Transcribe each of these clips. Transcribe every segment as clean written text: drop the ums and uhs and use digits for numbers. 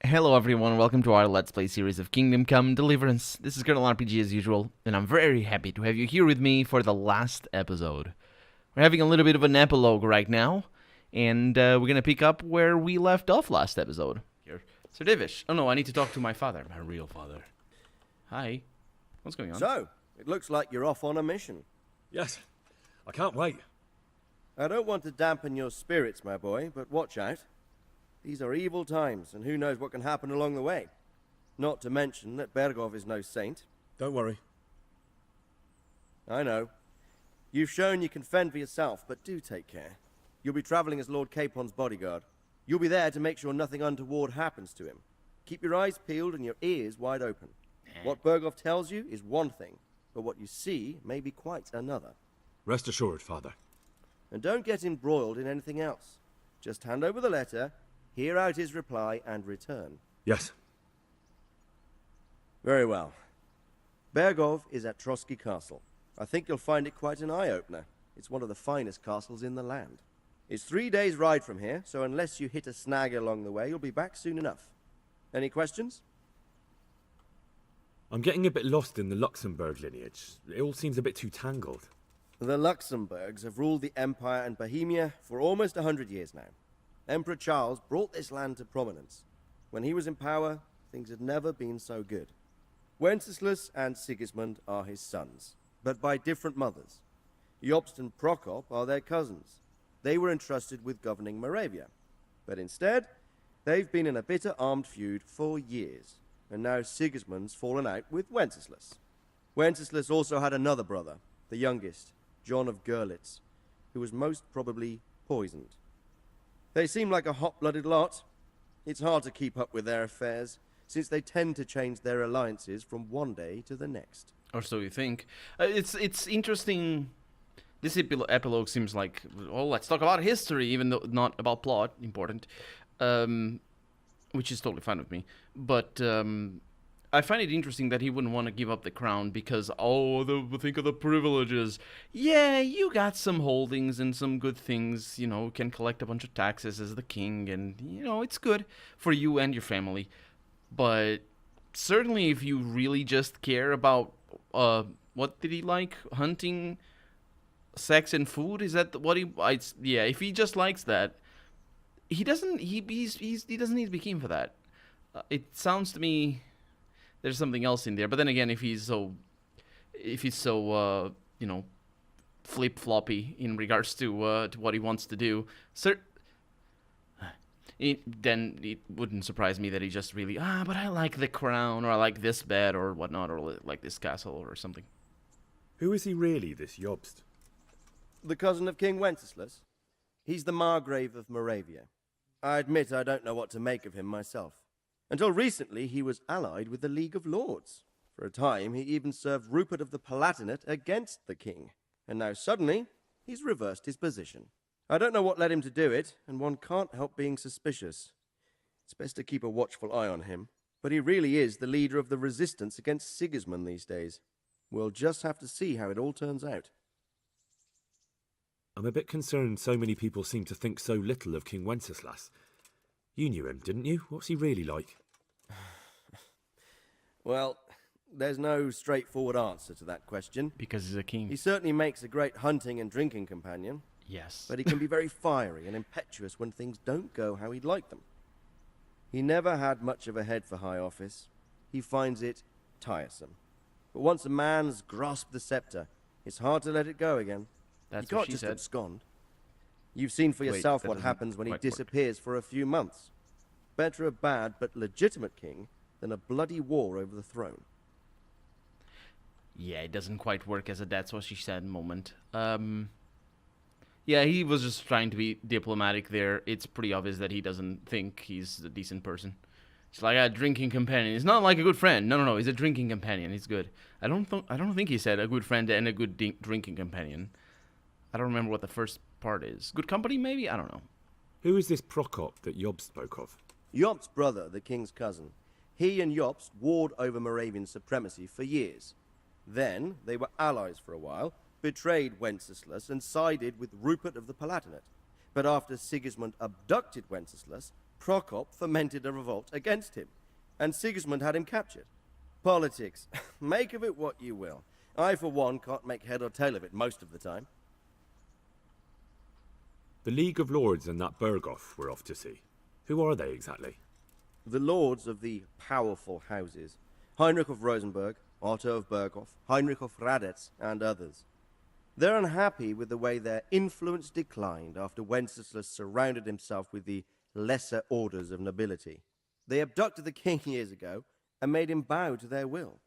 Hello everyone, welcome to our Let's Play series of Kingdom Come Deliverance. This is Colonel RPG as usual, and I'm very happy to have you here with me for the last episode. We're having a little bit of an epilogue right now, and we're gonna pick up where we left off last episode. Here, Sir Divish. Oh no, I need to talk to my father, my real father. Hi. What's going on? So, it looks like you're off on a mission. Yes, I can't wait. I don't want to dampen your spirits, my boy, but watch out. These are evil times, and who knows what can happen along the way. Not to mention that Bergov is no saint. Don't worry. I know. You've shown you can fend for yourself, but do take care. You'll be traveling as Lord Capon's bodyguard. You'll be there to make sure nothing untoward happens to him. Keep your eyes peeled and your ears wide open. What Bergov tells you is one thing, but what you see may be quite another. Rest assured, Father. And don't get embroiled in anything else. Just hand over the letter, hear out his reply, and return. Yes. Very well. Bergov is at Trotsky Castle. I think you'll find it quite an eye-opener. It's one of the finest castles in the land. It's 3 days' ride from here, so unless you hit a snag along the way, you'll be back soon enough. Any questions? I'm getting a bit lost in the Luxembourg lineage. It all seems a bit too tangled. The Luxembourgs have ruled the Empire and Bohemia for almost 100 years now. Emperor Charles brought this land to prominence. When he was in power, things had never been so good. Wenceslas and Sigismund are his sons, but by different mothers. Jobst and Prokop are their cousins. They were entrusted with governing Moravia. But instead, they've been in a bitter armed feud for years, and now Sigismund's fallen out with Wenceslas. Wenceslas also had another brother, the youngest, John of Görlitz, who was most probably poisoned. They seem like a hot-blooded lot. It's hard to keep up with their affairs, since they tend to change their alliances from one day to the next. Or so you think. It's interesting. This epilogue seems like, oh, let's talk about history, even though not about plot, important. Which is totally fine with me. But I find it interesting that he wouldn't want to give up the crown because, think of the privileges. Yeah, you got some holdings and some good things, can collect a bunch of taxes as the king, and, it's good for you and your family. But certainly if you really just care about, what did he like? Hunting, sex, and food? Is that what he, yeah, if he just likes that, he doesn't need to be keen for that. It sounds to me there's something else in there. But then again, if he's so flip-floppy in regards to what he wants to do, then it wouldn't surprise me that he just really, but I like the crown, or I like this bed, or whatnot, or like this castle, or something. Who is he really, this Jobst? The cousin of King Wenceslas. He's the Margrave of Moravia. I admit I don't know what to make of him myself. Until recently, he was allied with the League of Lords. For a time, he even served Rupert of the Palatinate against the king. And now suddenly, he's reversed his position. I don't know what led him to do it, and one can't help being suspicious. It's best to keep a watchful eye on him. But he really is the leader of the resistance against Sigismund these days. We'll just have to see how it all turns out. I'm a bit concerned so many people seem to think so little of King Wenceslas. You knew him, didn't you? What's he really like? Well, there's no straightforward answer to that question. Because he's a king. He certainly makes a great hunting and drinking companion. Yes. But he can be very fiery and impetuous when things don't go how he'd like them. He never had much of a head for high office. He finds it tiresome. But once a man's grasped the scepter, it's hard to let it go again. That's you what can't she just said. abscond. You've seen for yourself what happens when he disappears for a few months. Better a bad but legitimate king than a bloody war over the throne. Yeah, it doesn't quite work as a that's what she said moment. Yeah, he was just trying to be diplomatic there. It's pretty obvious that he doesn't think he's a decent person. He's like a drinking companion. He's not like a good friend. No. He's a drinking companion. He's good. I don't think he said a good friend and a good drinking companion. I don't remember what the first part is. Good company, maybe? I don't know. Who is this Prokop that Jobst spoke of? Jobst's brother, the king's cousin. He and Jobst warred over Moravian supremacy for years. Then they were allies for a while, betrayed Wenceslas and sided with Rupert of the Palatinate. But after Sigismund abducted Wenceslas, Prokop fomented a revolt against him, and Sigismund had him captured. Politics. Make of it what you will. I, for one, can't make head or tail of it most of the time. The League of Lords and that Berghoff we're off to see. Who are they exactly? The lords of the powerful houses. Heinrich of Rosenberg, Otto of Berghoff, Heinrich of Radetz, and others. They're unhappy with the way their influence declined after Wenceslas surrounded himself with the lesser orders of nobility. They abducted the king years ago and made him bow to their will.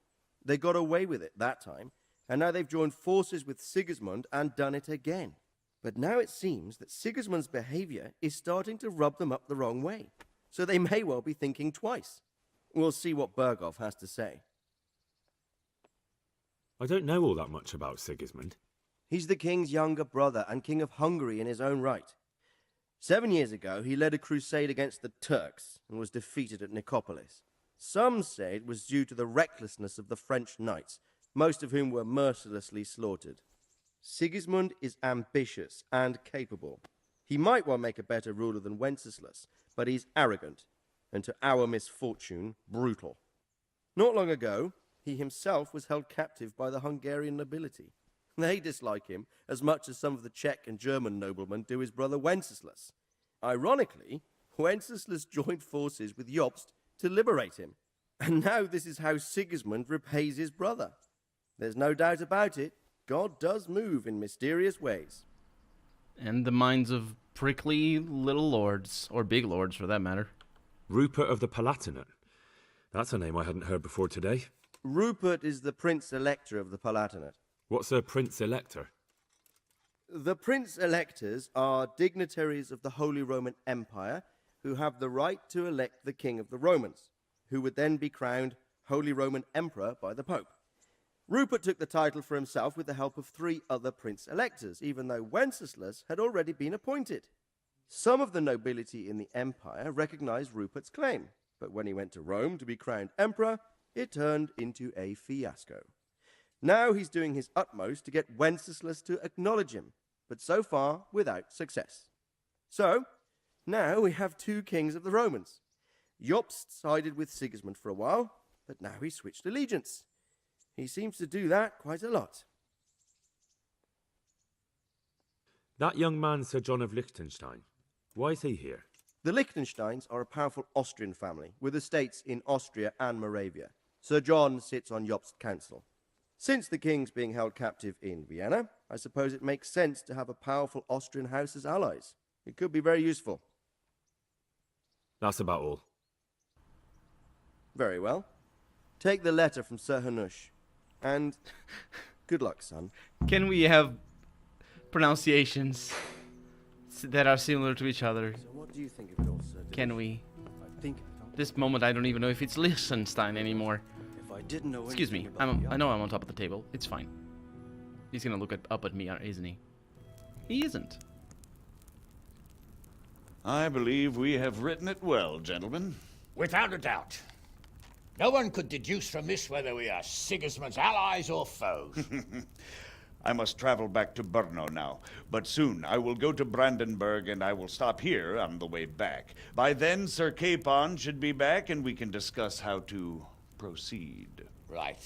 They got away with it that time, and now they've joined forces with Sigismund and done it again. But now it seems that Sigismund's behavior is starting to rub them up the wrong way, so they may well be thinking twice. We'll see what Berghoff has to say. I don't know all that much about Sigismund. He's the king's younger brother and king of Hungary in his own right. 7 years ago, he led a crusade against the Turks and was defeated at Nicopolis. Some say it was due to the recklessness of the French knights, most of whom were mercilessly slaughtered. Sigismund is ambitious and capable. He might well make a better ruler than Wenceslas, but he's arrogant, and to our misfortune, brutal. Not long ago, he himself was held captive by the Hungarian nobility. They dislike him as much as some of the Czech and German noblemen do his brother Wenceslas. Ironically, Wenceslas joined forces with Jobst to liberate him. And now this is how Sigismund repays his brother. There's no doubt about it, God does move in mysterious ways. And the minds of prickly little lords, or big lords for that matter. Rupert of the Palatinate. That's a name I hadn't heard before today. Rupert is the Prince-Elector of the Palatinate. What's a Prince-Elector? The Prince-Electors are dignitaries of the Holy Roman Empire who have the right to elect the King of the Romans, who would then be crowned Holy Roman Emperor by the Pope. Rupert took the title for himself with the help of 3 other Prince-Electors, even though Wenceslas had already been appointed. Some of the nobility in the empire recognized Rupert's claim, but when he went to Rome to be crowned emperor, it turned into a fiasco. Now he's doing his utmost to get Wenceslas to acknowledge him, but so far without success. So, now we have 2 kings of the Romans. Jobst sided with Sigismund for a while, but now he's switched allegiance. He seems to do that quite a lot. That young man, Sir John of Liechtenstein. Why is he here? The Liechtensteins are a powerful Austrian family with estates in Austria and Moravia. Sir John sits on Jobst's council. Since the king's being held captive in Vienna, I suppose it makes sense to have a powerful Austrian house as allies. It could be very useful. That's about all. Very well. Take the letter from Sir Hanush. And good luck, son. Can we have pronunciations that are similar to each other? So what do you think of it all, Sir? Can we? I think of it all. This moment, I don't even know if it's Liechtenstein anymore. If I didn't know Excuse me. anything about the I know I'm on top of the table. It's fine. He's gonna look up at me, isn't he? He isn't. I believe we have written it well, gentlemen. Without a doubt. No one could deduce from this whether we are Sigismund's allies or foes. I must travel back to Brno now, but soon I will go to Brandenburg and I will stop here on the way back. By then, Sir Capon should be back and we can discuss how to proceed. Right.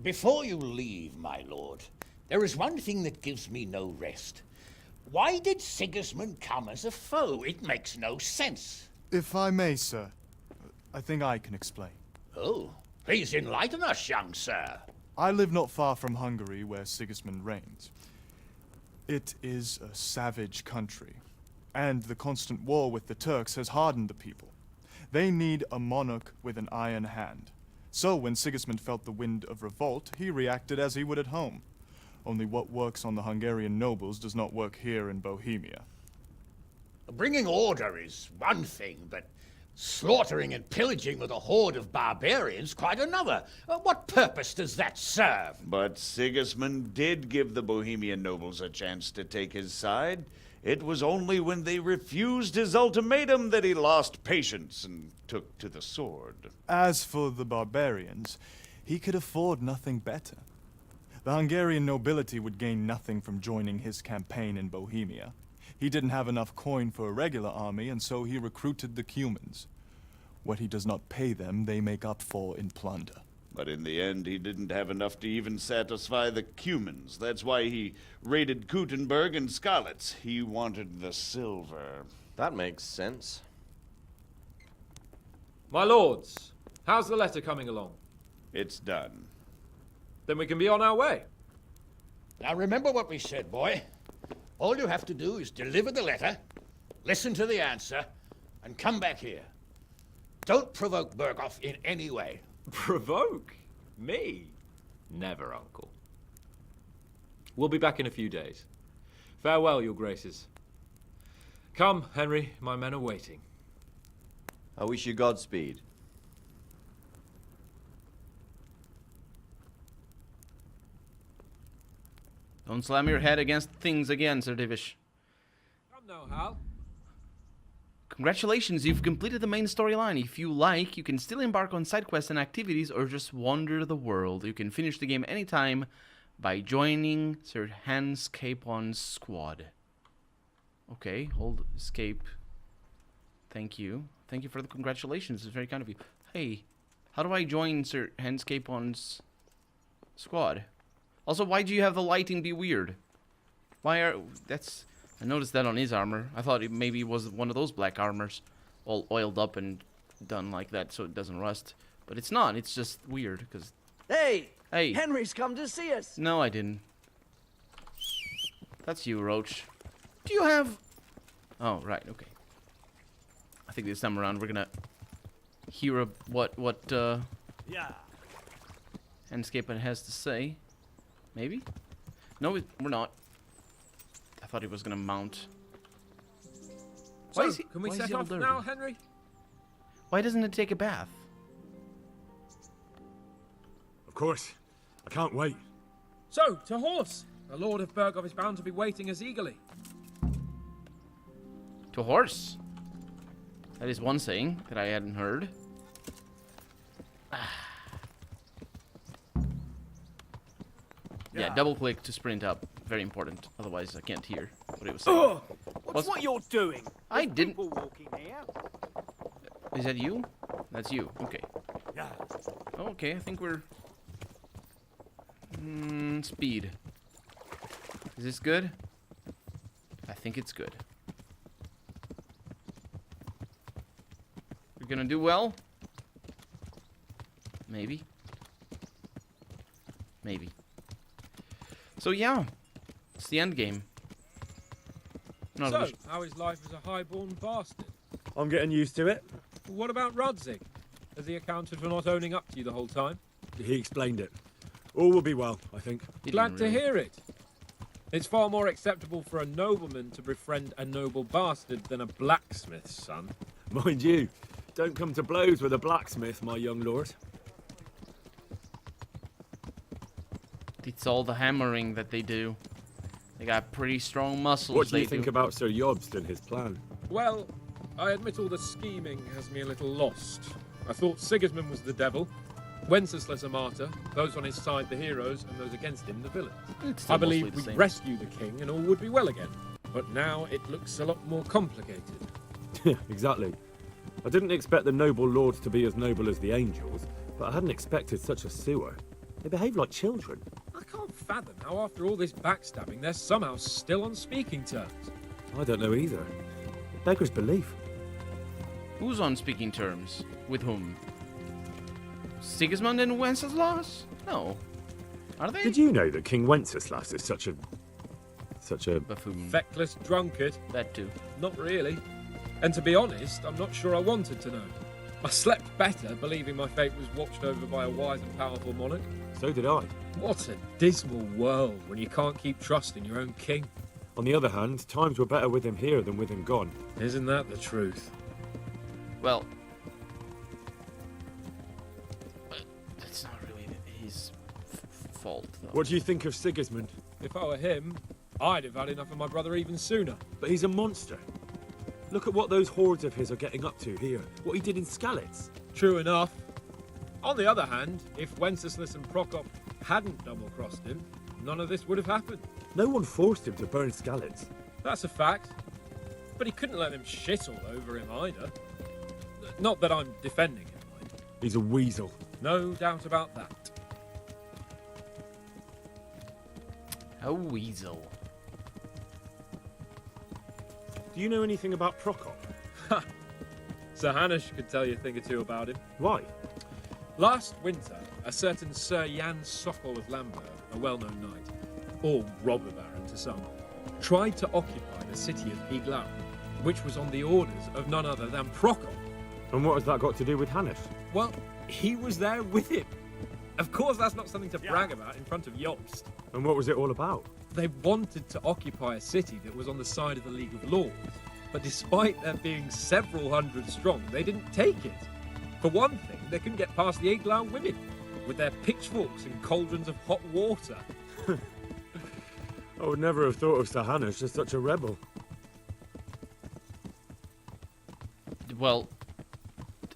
Before you leave, my lord, there is one thing that gives me no rest. Why did Sigismund come as a foe? It makes no sense. If I may, sir, I think I can explain. Oh, please enlighten us, young sir. I live not far from Hungary, where Sigismund reigns. It is a savage country, and the constant war with the Turks has hardened the people. They need a monarch with an iron hand. So when Sigismund felt the wind of revolt, he reacted as he would at home. Only what works on the Hungarian nobles does not work here in Bohemia. Bringing order is one thing, but slaughtering and pillaging with a horde of barbarians quite another. What purpose does that serve? But Sigismund did give the Bohemian nobles a chance to take his side. It was only when they refused his ultimatum that he lost patience and took to the sword. As for the barbarians, he could afford nothing better. The Hungarian nobility would gain nothing from joining his campaign in Bohemia. He didn't have enough coin for a regular army, and so he recruited the Cumans. What he does not pay them, they make up for in plunder. But in the end, he didn't have enough to even satisfy the Cumans. That's why he raided Kuttenberg and Skalitz. He wanted the silver. That makes sense. My lords, how's the letter coming along? It's done. Then we can be on our way. Now remember what we said, boy. All you have to do is deliver the letter, listen to the answer, and come back here. Don't provoke Berghoff in any way. Provoke? Me? Never, Uncle. We'll be back in a few days. Farewell, your graces. Come, Henry, my men are waiting. I wish you Godspeed. Don't slam your head against things again, Sir Divish. Come now, Hal. Congratulations, you've completed the main storyline. If you like, you can still embark on side quests and activities or just wander the world. You can finish the game anytime by joining Sir Hans Capon's squad. Okay, hold escape. Thank you. Thank you for the congratulations. It's very kind of you. Hey, how do I join Sir Hans Capon's squad? Also, why do you have the lighting be weird? Why are... That's... I noticed that on his armor. I thought it maybe was one of those black armors. All oiled up and done like that so it doesn't rust. But it's not. It's just weird, because... Hey! Hey! Henry's come to see us! No, I didn't. That's you, Roach. Do you have... Oh, right, okay. I think this time around we're gonna hear what Yeah. Handscape has to say. Maybe? No, we're not. I thought he was gonna mount. Why So, is he- can we why is set he all off dirty? now, Henry? Why doesn't it take a bath? Of course. I can't wait. So, to horse. The Lord of Berghoff is bound to be waiting us eagerly. To horse. That is one saying that I hadn't heard. Yeah, double click to sprint up. Very important. Otherwise, I can't hear what it was saying. Ugh! What's What's- what you're doing? I There's didn't- people walking here. Is that you? That's you. Okay. Yeah. Okay, I think we're... speed. Is this good? I think it's good. We're gonna do well? Maybe. Maybe. So yeah, it's the end game. Not So, wish- how is life as a highborn bastard? I'm getting used to it. What about Rudzig? Has he accounted for not owning up to you the whole time? He explained it. All will be well, I think. He Glad didn't to really. hear it. It's far more acceptable for a nobleman to befriend a noble bastard than a blacksmith's son. Mind you, don't come to blows with a blacksmith, my young lord. It's all the hammering that they do. They got pretty strong muscles. What do you they think about Sir Jobst and his plan? Well, I admit all the scheming has me a little lost. I thought Sigismund was the devil, Wenceslas a martyr, those on his side the heroes, and those against him the villains. It's still I believe mostly the we'd same. rescue the king and all would be well again. But now it looks a lot more complicated. Exactly. I didn't expect the noble lords to be as noble as the angels, but I hadn't expected such a sewer. They behave like children. I can't fathom how after all this backstabbing they're somehow still on speaking terms. I don't know either. It beggars belief. Who's on speaking terms? With whom? Sigismund and Wenceslas? No. Are they? Did you know that King Wenceslas is such a Buffoon. Feckless drunkard? That too. Not really. And to be honest, I'm not sure I wanted to know. I slept better believing my fate was watched over by a wise and powerful monarch. So did I. What a dismal world when you can't keep trusting your own king. On the other hand, times were better with him here than with him gone. Isn't that the truth? Well, that's not really his fault, though. What do you think of Sigismund? If I were him, I'd have had enough of my brother even sooner. But he's a monster. Look at what those hordes of his are getting up to here. What he did in Skalitz. True enough. On the other hand, if Wenceslas and Prokop hadn't double-crossed him, none of this would have happened. No one forced him to burn Skalitz. That's a fact. But he couldn't let them shit all over him either. Not that I'm defending him, mind. He's a weasel. No doubt about that. A weasel. Do you know anything about Prokop? Sir Hanush could tell you a thing or two about him. Why? Last winter, a certain Sir Jan Sokol of Lamberg, a well-known knight, or robber baron to some, tried to occupy the city of Iglau, which was on the orders of none other than Prokop. And what has that got to do with Hanush? Well, he was there with him. Of course, that's not something to brag about in front of Jobst. And what was it all about? They wanted to occupy a city that was on the side of the League of Lords, but despite there being several hundred strong, they didn't take it. For one thing, they couldn't get past the Iglau women, with their pitchforks and cauldrons of hot water. I would never have thought of Sir Hanush as such a rebel. Well,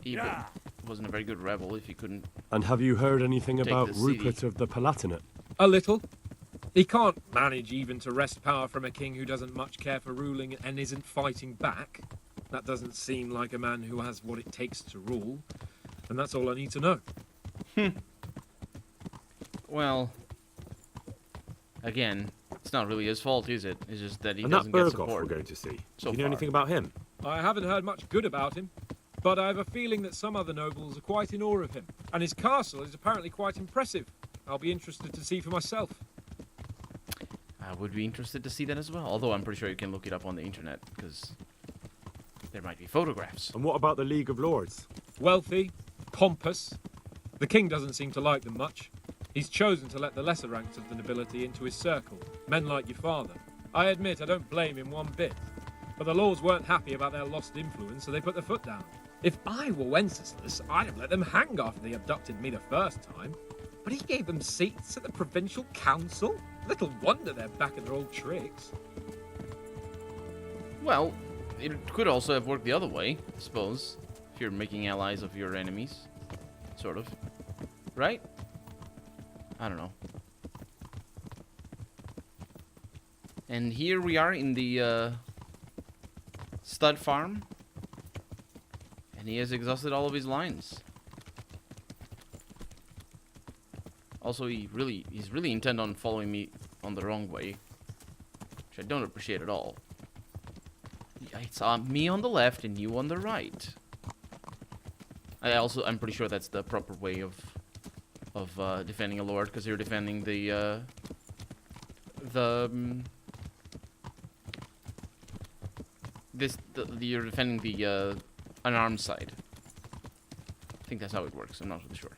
he wasn't a very good rebel if he couldn't. And have you heard anything Take about the city. Rupert of the Palatinate? A little. He can't manage even to wrest power from a king who doesn't much care for ruling and isn't fighting back. That doesn't seem like a man who has what it takes to rule. And that's all I need to know. Well, again, it's not really his fault, is it? It's just that he And that doesn't get Berghoff we're support. going to see. So Do you know far. anything about him? I haven't heard much good about him, but I have a feeling that some other nobles are quite in awe of him. And his castle is apparently quite impressive. I'll be interested to see for myself. I would be interested to see that as well. Although I'm pretty sure you can look it up on the internet, because there might be photographs. And what about the League of Lords? Wealthy, pompous. The king doesn't seem to like them much. He's chosen to let the lesser ranks of the nobility into his circle, men like your father. I admit I don't blame him one bit. But the lords weren't happy about their lost influence, so they put their foot down. If I were Wenceslas, I'd have let them hang after they abducted me the first time. But he gave them seats at the provincial council? Little wonder they're back at their old tricks. Well, it could also have worked the other way, I suppose. If you're making allies of your enemies. Sort of. Right? I don't know. And here we are in the stud farm. And he has exhausted all of his lines. Also, he's really intent on following me on the wrong way. Which I don't appreciate at all. It's me on the left and you on the right. I'm pretty sure that's the proper way of defending a lord, because you're defending you're defending the unarmed side. I think that's how it works. I'm not really sure.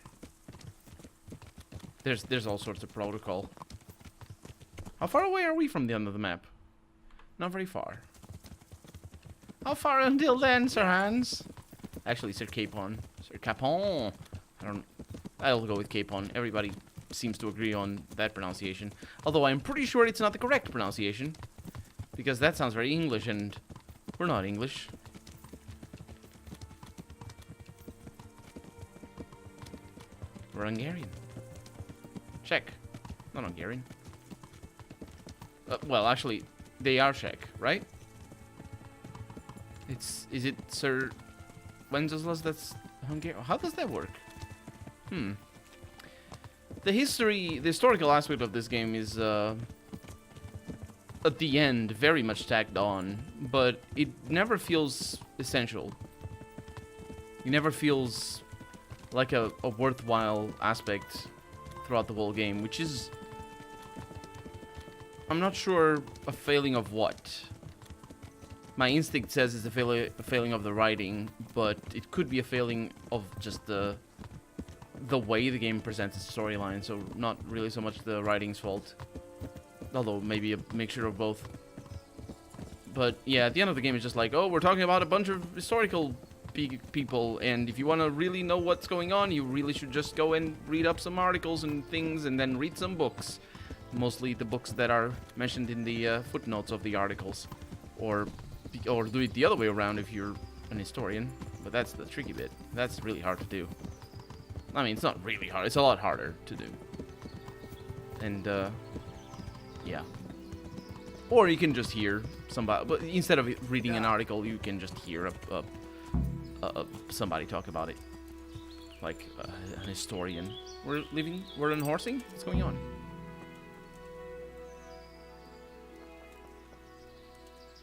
There's all sorts of protocol. How far away are we from the end of the map? Not very far. How far until then, Sir Hans? Actually, Sir Capon. Sir Capon. I'll go with Capon. Everybody seems to agree on that pronunciation. Although I'm pretty sure it's not the correct pronunciation. Because that sounds very English, and we're not English. We're Hungarian. Czech. Not Hungarian. Well, actually, they are Czech, right? Is it Sir Wenceslas that's Hungarian? How does that work? The historical aspect of this game is, at the end, very much tacked on, but it never feels essential. It never feels like a worthwhile aspect throughout the whole game, which is, I'm not sure a failing of what. My instinct says it's a failing of the writing, but it could be a failing of just the way the game presents its storyline, so not really so much the writing's fault. Although maybe a mixture of both. But yeah, at the end of the game it's just like, oh, we're talking about a bunch of historical people, and if you want to really know what's going on, you really should just go and read up some articles and things, and then read some books. Mostly the books that are mentioned in the footnotes of the articles. Or do it the other way around if you're an historian. But that's the tricky bit. That's really hard to do. I mean, it's not really hard. It's a lot harder to do. And, yeah. Or you can just hear somebody. But instead of reading an article, you can just hear somebody talk about it, like an historian. We're unhorsing. What's going on?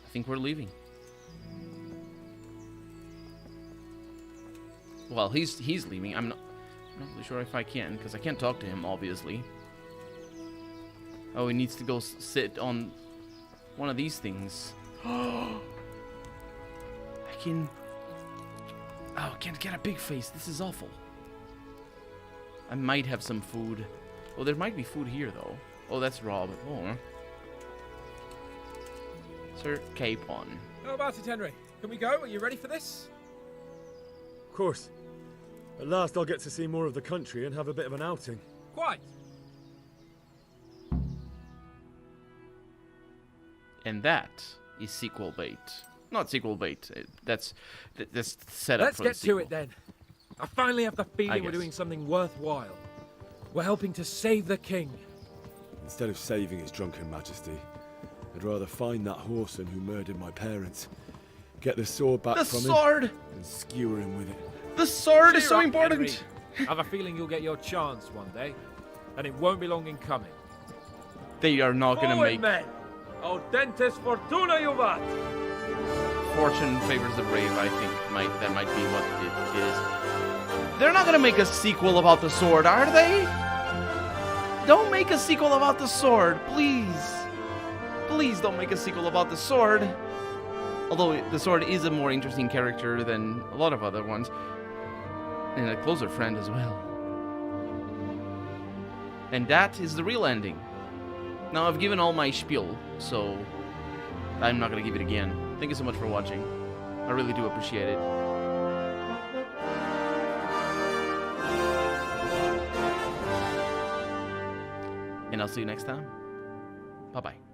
I think we're leaving. Well, he's leaving. I'm not really sure if I can, because I can't talk to him, obviously. Oh, he needs to go sit on one of these things. I can... Oh, I can't get a big face. This is awful. I might have some food. Oh, there might be food here, though. Oh, that's raw, but... Oh. Sir Capon. How about it, Henry? Can we go? Are you ready for this? Of course. At last I'll get to see more of the country and have a bit of an outing. Quite. And that is sequel bait. Not sequel bait. That's set up Let's for get the sequel. to it then. I finally have the feeling we're guess. doing something worthwhile. We're helping to save the king. Instead of saving his drunken majesty, I'd rather find that whoreson who murdered my parents, get the sword back The from sword! him, and skewer him with it. The sword is Cheer so up, important! Henry. I have a feeling you'll get your chance one day, and it won't be long in coming. They are not gonna make... men! Audentes fortuna juvat! Fortune favors the brave, I think. That might be what it is. They're not gonna make a sequel about the sword, are they? Don't make a sequel about the sword, please. Please don't make a sequel about the sword. Although the sword is a more interesting character than a lot of other ones. And a closer friend as well. And that is the real ending. Now, I've given all my spiel, so I'm not going to give it again. Thank you so much for watching. I really do appreciate it. And I'll see you next time. Bye-bye.